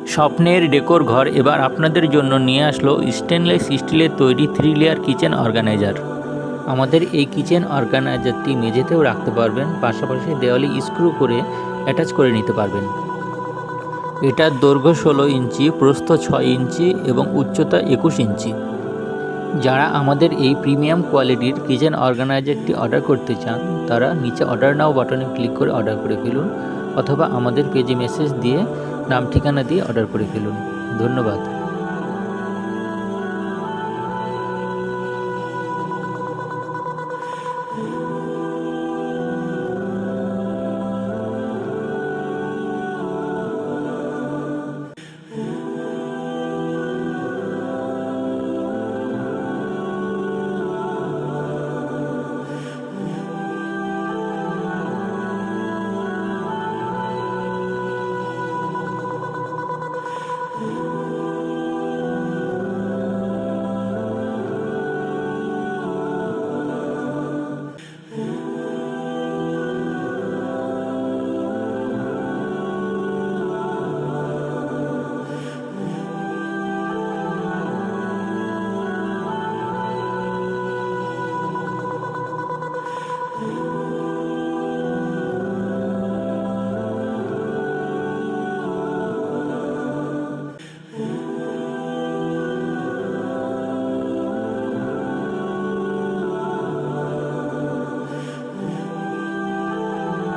স্বপ্নের ডেকোর ঘর এবার আপনাদের জন্য নিয়ে আসলো স্টেনলেস স্টিলের তৈরি 3 লেয়ার কিচেন অর্গানাইজার। আমাদের এই কিচেন অর্গানাইজারটি মেঝেতেও রাখতে পারবেন, পাশাপাশি দেওয়ালে স্ক্রু করে অ্যাটাচ করে নিতে পারবেন। এটার দৈর্ঘ্য 16 ইঞ্চি, প্রস্থ 6 ইঞ্চি এবং উচ্চতা 21 ইঞ্চি। যারা আমাদের এই প্রিমিয়াম কোয়ালিটির কিচেন অর্গানাইজারটি অর্ডার করতে চান তারা নিচে অর্ডার নাও বাটনে ক্লিক করে অর্ডার করে ফেলুন, অথবা আমাদের পেজে মেসেজ দিয়ে নাম ঠিকানা দিয়ে অর্ডার করে ফেলুন। ধন্যবাদ।